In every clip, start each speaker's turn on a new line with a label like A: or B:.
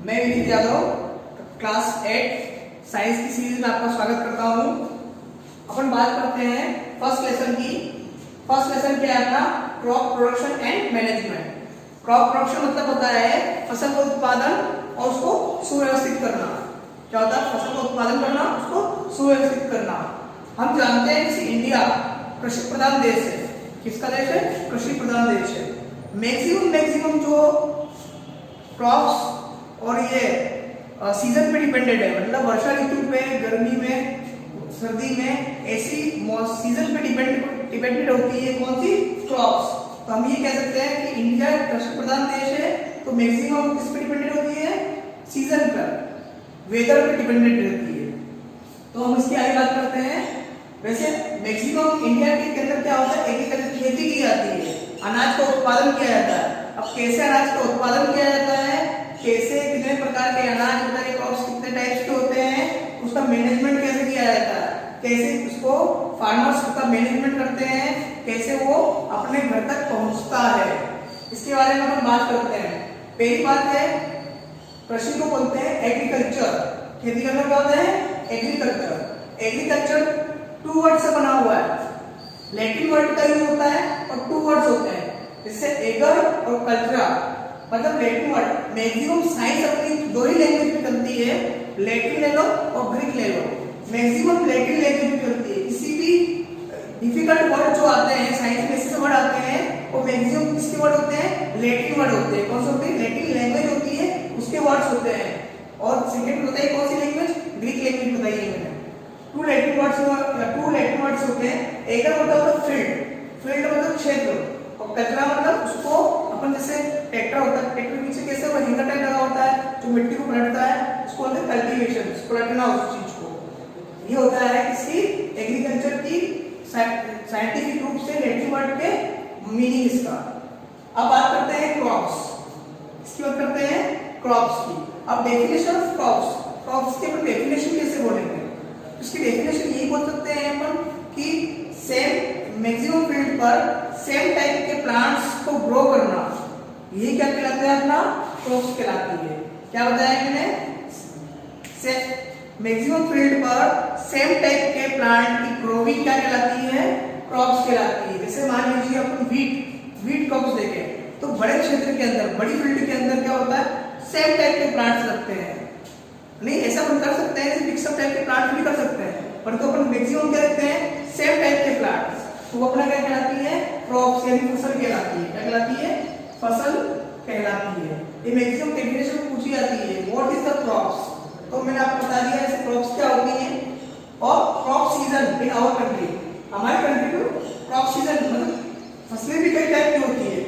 A: मैं Vineet Yadav class 8 science की series में आपका स्वागत करता हूं। अपन बात करते हैं फर्स्ट लेसन की। फर्स्ट लेसन क्या है अपना? Crop production and management. Crop production मतलब होता है फसल का उत्पादन और उसको सुव्यवस्थित करना। क्या होता है? फसल का उत्पादन करना, उसको सुव्यवस्थित करना। हम जानते हैं कि इंडिया कृषि प्रधान देश है। किसका देश है? कृषि प्रधान देश है। मैक्सिमम जो क्रॉप्स और ये सीजन पे डिपेंडेड है, मतलब वर्षा ऋतु पे, गर्मी में, सर्दी में, ऐसी सीजन पे डिपेंडेड होती है कौन सी? क्रॉप्स। तो हम ये कह सकते हैं कि इंडिया कृषि प्रधान देश है, तो मैक्सिमम किस पे डिपेंडेड होती है? सीजन पर, वेदर पे डिपेंडेड रहती है। तो हम इसकी आगे बात करते हैं। वैसे मैक्सिमम इंडिया के अंदर क्या होता है? एग्रीकल्चर, खेती की जाती है, अनाज का उत्पादन किया जाता है। अब कैसे अनाज का उत्पादन किया जाता है, कैसे कितने प्रकार के अनाज होता है, क्रॉप्स कितने टाइप्स के होते हैं, उसका मैनेजमेंट कैसे किया जाता है, कैसे उसको फार्मर्स उसका मैनेजमेंट करते हैं, कैसे वो अपने घर तक पहुंचता है, इसके बारे में हम बात करते हैं। पहली बात है, कृषि को बोलते हैं एग्रीकल्चर। खेती करना क्या होता है? एग्रीकल्चर। एग्रीकल्चर 2 वर्ड से बना हुआ है। लैटिन वर्ड का यूज होता है और 2 वर्ड्स होते हैं, इससे एगर और कल्चरा, मतलब लैटिन वर्ड। मैक्सिमम साइंस अपनी 2 ही लैंग्वेज में चलती है, लैटिन ले लो और ग्रीक ले लो। मैक्सिमम लैटिन लैंग्वेज में चलती है। किसी भी डिफिकल्ट वर्ड जो आते हैं साइंस में, ऐसे वर्ड आते हैं, वो मैक्सिमम किसके वर्ड होते हैं? लैटिन वर्ड होते हैं। कौन से होते हैं? लैटिन लैंग्वेज होती है, उसके वर्ड्स होते हैं। और सेकंड होता है कौन सी लैंग्वेज? ग्रीक लैंग्वेज बताई है मैंने। 2 लैटिन वर्ड्स होते हैं। एगर मतलब फील्ड, फील्ड मतलब क्षेत्र, और कचरा मतलब उसको अपन जैसे ट्रैक्टर होता है, ट्रैक्टर के पीछे कैसे वो हैंगर टाइप लगा होता है जो मिट्टी को पलटता है, उसको बोलते हैं कल्टीवेशन, पलटना उस चीज को। ये होता है किसी एग्रीकल्चर की साइंटिफिक रूप से लैटिन वर्ड के मीनिंग इसका। अब बात करते हैं क्रॉप्स। इसकी बात करते हैं क्रॉप्स की। अब डेफिनेशन ऑफ क्रॉप्स, क्रॉप्स के अपन डेफिनेशन कैसे बोलेंगे? इसकी डेफिनेशन यही बोल सकते हैं अपन कि सेम मैक्सिमम फील्ड पर सेम टाइप के प्लांट्स को ग्रो करना, ये क्या कहलाता है? अपना क्रॉप्स कहलाती है। क्या बताया मैंने? मैक्सिमम फील्ड पर सेम टाइप के प्लांट की ग्रोविंग क्या कहलाती है? क्रॉप्स कहलाती है। जैसे मान लीजिए अपन वीट क्रॉप्स देखें, तो बड़े क्षेत्र के अंदर, बड़ी फील्ड के अंदर क्या होता है? सेम टाइप के प्लांट्स लगते हैं। नहीं, ऐसा अपन कर सकते हैं, मिक्सअप टाइप के प्लांट भी कर सकते हैं, पर तो अपन मैक्सिमम क्या देखते हैं? सेम टाइप के प्लांट्स। तो वो अपना क्या कहलाती है? क्रॉप्स, यानी फसल कहलाती है। क्या कहलाती है? फसल कहलाती है। ये मैक्सिमम डेफिनेशन पूछी जाती है, व्हाट इज द क्रॉप्स? तो मैंने आपको बता दिया ऐसे क्रॉप्स क्या होती हैं। और crop season in our country, हमारे कंट्री में क्रॉप सीजन मतलब फसलें भी कई टाइप की होती है,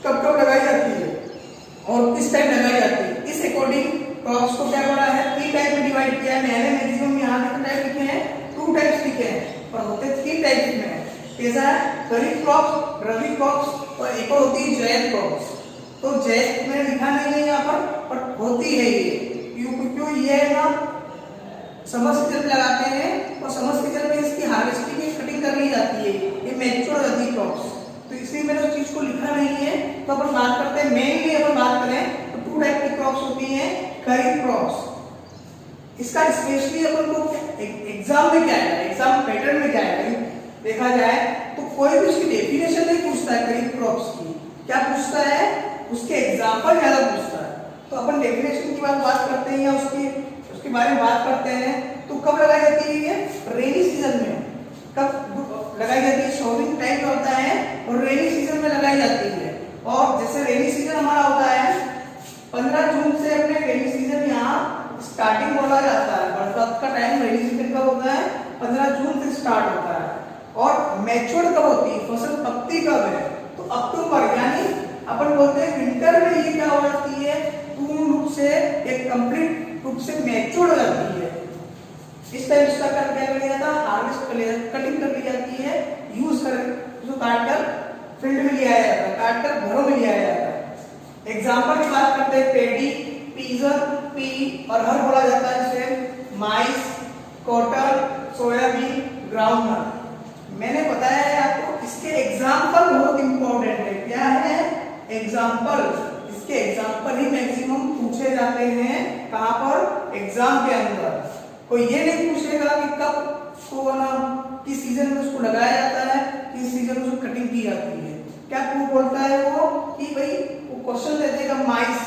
A: कब कब लगाई जाती है और किस टाइम लगाई जाती है, इस अकॉर्डिंग क्रॉप्स को क्या करा है? 3 टाइप में डिवाइड किया है। मैंने मैक्सिमम यहाँ कितने टाइप लिखे हैं? 2 टाइप्स लिखे हैं, पर होते 3 टाइप्स में है। कैसा है? खरीफ क्रॉप्स, रबी क्रॉप्स और एक और होती है जायद क्रॉप्स। तो जायद मैंने लिखा नहीं है यहाँ पर होती है ये। क्यों ये है ना, समर सीजन में लगाते हैं और समर सीजन में इसकी हार्वेस्टिंग की कटिंग कर ली जाती है, ये मैच्योर हो जाती है क्रॉप्स। तो इसलिए मैंने उस चीज को लिखा नहीं है। तो अपन बात करते हैं, मेनली अपन बात करें तो 2 टाइप की क्रॉप्स होती हैं। खरीफ क्रॉप्स, इसका स्पेशली अपन को एग्जाम में क्या है, एग्जाम पैटर्न में क्या है देखा जाए तो कोई भी उसकी डेफिनेशन नहीं पूछता है खरीफ क्रॉप्स की। क्या पूछता है? उसके एग्जाम्पल ज्यादा पूछता है। तो अपन डेफिनेशन की बात करते हैं या उसके बारे में बात करते हैं, तो कब लगाई जाती है ये? रेनी सीजन में। कब लगाई जाती है? शोविंग टाइम में होता है और रेनी सीजन में लगाई जाती है। और जैसे रेनी सीजन हमारा होता है 15 जून से अपने रेनी सीजन यहाँ स्टार्टिंग बोला जाता है। बरसात का टाइम रेनी सीजन कब होता है? 15 जून से स्टार्ट होता है। और मैच्योर कब होती है? फसल पकती कब है? तो अक्टूबर, यानी अपन बोलते हैं विंटर में ये क्या हो जाती है? पूर्ण रूप से, एक कंप्लीट रूप से मैच्योर हो जाती है। इस टाइम इसका क्या कर लिया था? हार्वेस्ट कर लिया, कटिंग कर ली जाती है, यूज कर, उसको काट कर फील्ड में ले आया जाता है, काट कर घरों में ले आया जाता है। एग्जाम्पल की बात करते हैं, पेडी, पीजन, पी और हर बोला जाता है जिसे माइस, कॉटन, सोयाबीन, ग्राउंडनट। मैंने बताया है आपको, इसके एग्जाम्पल बहुत इंपॉर्टेंट है। क्या है एग्जाम्पल? उसके एग्जाम्पल ही मैक्सिमम पूछे जाते हैं। कहाँ पर? एग्जाम के अंदर। कोई ये नहीं पूछेगा कि कब को ना किस सीजन में उसको लगाया जाता है, किस सीजन में उसको कटिंग की जाती है। क्या क्यों बोलता है वो कि भाई वो क्वेश्चन दे देगा माइस,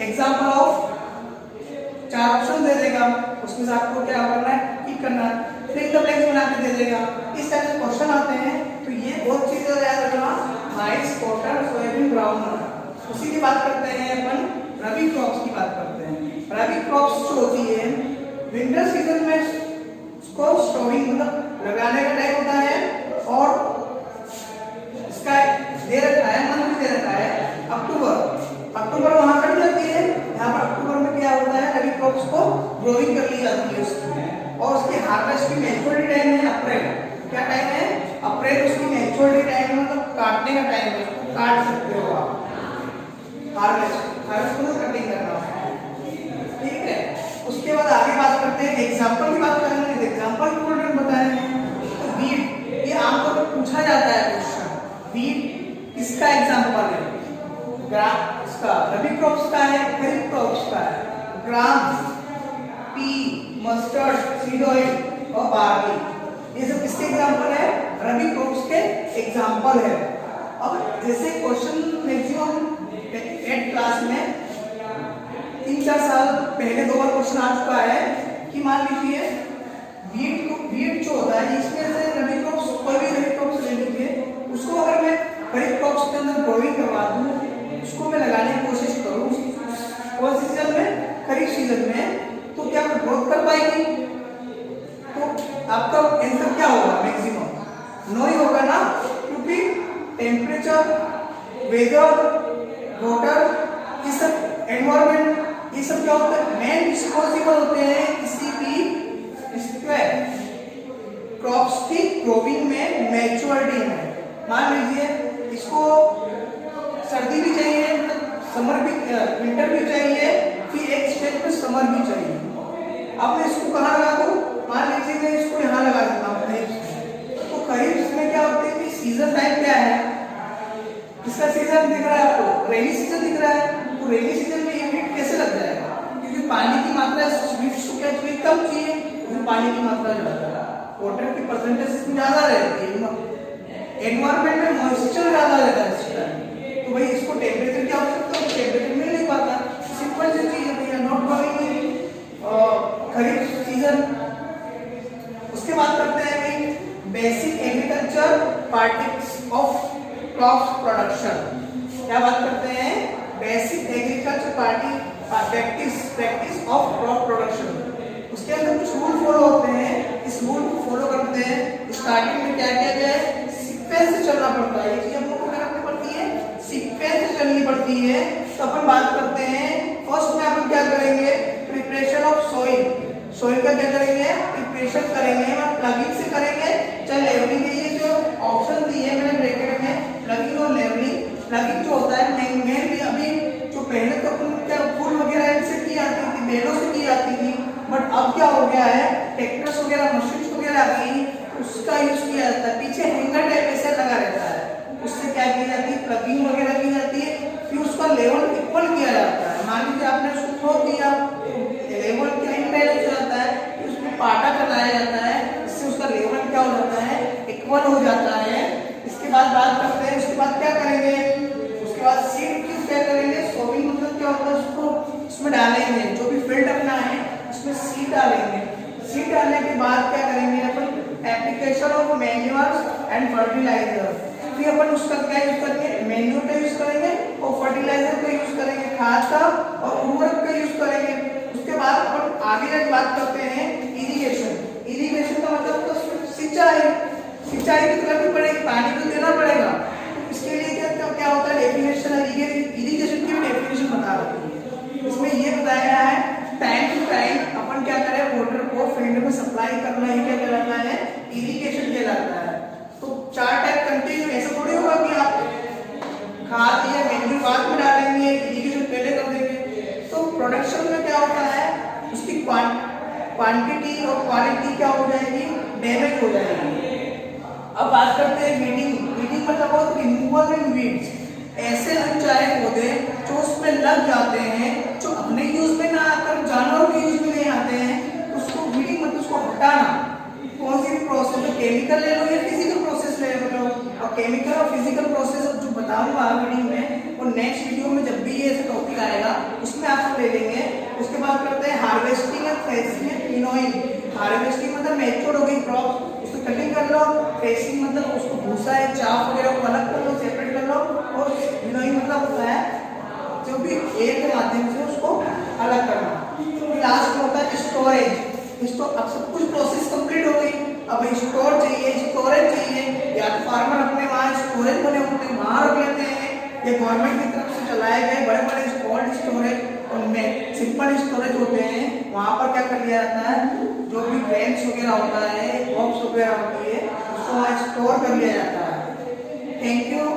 A: एग्जाम्पल ऑफ 4 ऑप्शन दे देगा, उसमें से आपको क्या करना है, टिक करना है, फिर द ब्लैंक्स बना के दे देगा। इस टाइप के क्वेश्चन आते हैं। तो ये बहुत चीजें याद रखना, माइस, कॉटन, सोयाबीन, ग्राउंड। उसी की बात करते हैं अपन, रबी क्रॉप्स की बात करते हैं। रबी क्रॉप्स जो होती है विंटर सीजन में उसको स्टोरिंग मतलब लगाने का टाइम होता है, और इसका दे रखा है, मंथ भी दे रखा है अक्टूबर। अक्टूबर वहां कट जाती है, यहाँ पर अक्टूबर में क्या होता है, रबी क्रॉप्स को ग्रोइंग कर ली जाती है उसकी, और उसकी हार्वेस्ट की मैच्योरिटी टाइम है अप्रैल। क्या टाइम है? अप्रैल उसकी मैच्योरिटी टाइम है, मतलब काटने का टाइम है, उसको काट सकते हो आप। हार्वेस्ट को कटिंग करना है, ठीक है। उसके बाद आगे बात करते हैं, एग्जाम्पल की बात करेंगे। एग्जाम्पल इंपॉर्टेंट बताए हैं। तो वीट, ये आमतौर पर पूछा जाता है क्वेश्चन, वीट किसका एग्जाम्पल है? ग्राम इसका, रबी क्रॉप्स का है, खरीफ क्रॉप्स का है। ग्राम, पी, मस्टर्ड, सीड ऑयल और बार्ली, ये सब किसके एग्जाम्पल है? रबी क्रॉप्स के एग्जाम्पल है। अब जैसे क्वेश्चन मैक्सिमम 8 क्लास में 3-4 साल पहले 2 बार क्वेश्चन आ चुका है कि मान लीजिए वीट जो होता है, इसमें से रबी क्रॉप्स, कोई भी रबी क्रॉप्स ले लीजिए, उसको अगर मैं खरीफ क्रॉप्स के अंदर ग्रोइंग करवा दूं, उसको मैं लगाने की कोशिश करूं कौन सीजन में? खरीफ सीजन में, तो क्या वो ग्रोथ कर पाएगी? तो आपका आंसर क्या होगा? मैक्सिमम नो ही होगा ना, क्योंकि टेम्परेचर, वेदर, वाटर, ये सब एनवायरमेंट, ये सब क्या होता है, मेन रिस्पॉन्सिबल होते हैं किसी भी क्रॉप्स की ग्रोइंग में, मैच्योरिटी में। मान लीजिए इसको सर्दी भी चाहिए, समर भी, विंटर भी चाहिए, फिर एक स्टेज पे समर भी चाहिए। अब मैं इसको कहाँ लगा दूं? मान लीजिए मैं इसको यहाँ लगा देता हूँ खरीफ में। तो खरीफ में क्या होता है कि सीजन टाइम क्या है, इसका सीजन दिख रहा है आपको, रेनी सीजन दिख रहा है। तो रेनी सीजन में ये वीट कैसे लग जाएगा? क्योंकि पानी की मात्रा वीट को क्या चाहिए, कम चाहिए, क्योंकि पानी की मात्रा ज्यादा, वाटर की परसेंटेज इसमें ज्यादा रहती है, एनवायरमेंट में मॉइस्चर ज्यादा रहता है इस टाइम। तो भाई इसको टेम्परेचर की आवश्यकता है, टेम्परेचर मिल नहीं पाता, सिंपल सी चीज है भैया, नॉट ग्रोइंग खरीफ सीजन। उसके बाद करते हैं भाई basic agriculture practice of crop production. क्या बात करते हैं? Basic agriculture practice of crop production. उसके अंदर कुछ रूल फॉलो होते हैं, इस रूल को फॉलो करते हैं। स्टार्टिंग में क्या किया जाए, सीक्वेंस से चलना पड़ता है, ये चीज हम लोग को क्या करनी पड़ती है, सीक्वेंस से चलनी पड़ती है। तो अपन बात करते हैं, फर्स्ट में अपन क्या करेंगे, प्रिपरेशन ऑफ सॉइल। सॉइल का क्या करेंगे, प्रिपरेशन करेंगे, प्लगिंग से करेंगे, चाहे लेवलिंग के लिए जो ऑप्शन दिए मैंने ब्रैकेट में, प्लगिंग और लेवलिंग। प्लगिंग जो होता है मेन भी, अभी जो पहले तो अपन क्या फूल वगैरह इनसे की जाती थी, बैलों से की जाती थी, बट अब क्या हो गया है, ट्रैक्टर्स वगैरह, मशीन्स वगैरह आ गई, उसका यूज किया जाता है। पीछे हैंगर टाइप ऐसे लगा रहता है, उससे क्या की जाती है, प्लगिंग वगैरह की जाती है, फिर उसका लेवल इक्वल किया जाता है। मान लीजिए आपने उसको थ्रो किया, लेवल क्या इम्बैलेंस हो जाता है, उसमें पाटा चलाया जाता है, इससे उसका लेवल क्या हो जाता है, इक्वल हो जाता है। इसके बाद बात करते हैं, उसके बाद क्या करेंगे, उसके बाद सीड की क्या करेंगे, सोइंग मतलब क्या होता है, उसको उसमें डालेंगे, जो भी फील्ड अपना है उसमें सीड डालेंगे। सीड डालने के बाद क्या करेंगे अपन, application of manures and fertilizer. फिर अपन उसका क्या यूज करेंगे, मैन्योर का यूज करेंगे और फर्टिलाइजर का यूज करेंगे, खाद का और उर्वरक का यूज करेंगे। उसके बाद अपन आगे बात करते हैं इरिगेशन। इरिगेशन का मतलब तो सिंचाई, सिंचाई की करनी पड़ेगी, पानी तो देना पड़ेगा। इसके लिए क्या होता है, डेफिनेशन है, इरिगेशन की डेफिनेशन बता रही है। इसमें ये बताया गया है टाइम टू टाइम अपन क्या करें, वाटर को फील्ड में सप्लाई करना ही क्या कहलाता है, इरिगेशन कहलाता है। तो 4 टाइप कंटिन्यू, ऐसा थोड़ी होगा कि आप खाद या मैन्योर बाद में डालेंगे, इरिगेशन पहले कर देंगे। तो प्रोडक्शन में क्या होता है, उसकी क्वांटिटी और क्वालिटी क्या हो जाएगी, डैमेज हो जाएगी। अब बात करते हैं वीडिंग। वीडिंग मतलब रिमूवल इन वीड्स, ऐसे अनचाहे पौधे जो उसमें लग जाते हैं, जो अपने यूज में ना आकर जानवरों के यूज में नहीं आते हैं, उसको वीडिंग मतलब उसको हटाना। कौन सी भी प्रोसेस, तो केमिकल ले लो या फिजिकल प्रोसेस ले लो। और केमिकल और फिजिकल प्रोसेस जो बताऊंगा वीडियो में, और नेक्स्ट वीडियो में जब भी ये टॉपिक आएगा उसमें आप ले लेंगे। उसके बाद करते हैं harvesting and threshing and winnowing. Harvesting मतलब मैच्योर हो गई क्रॉप, उसको कटिंग कर लो। थ्रेशिंग मतलब उसको भूसा है, चाफ वगैरह को अलग कर लो, सेपरेट कर लो। और विनोइंग मतलब होता है जो भी एयर के माध्यम से उसको अलग करना। लास्ट होता है स्टोरेज। अब सब कुछ प्रोसेस कंप्लीट हो गई, अब स्टोर चाहिए, स्टोरेज चाहिए। या तो फार्मर अपने वहाँ स्टोरेज बने होते हैं वहाँ रख लेते हैं, या गवर्नमेंट की तरफ से चलाए गए बड़े बड़े कोल्ड स्टोरेज उनमें सिंपल स्टोरेज होते हैं, वहाँ पर क्या कर लिया जाता है, जो भी ग्रेन्स वगैरह होता है, क्रॉप्स वगैरह होती है, उसको वहाँ स्टोर कर लिया जाता है। Thank you.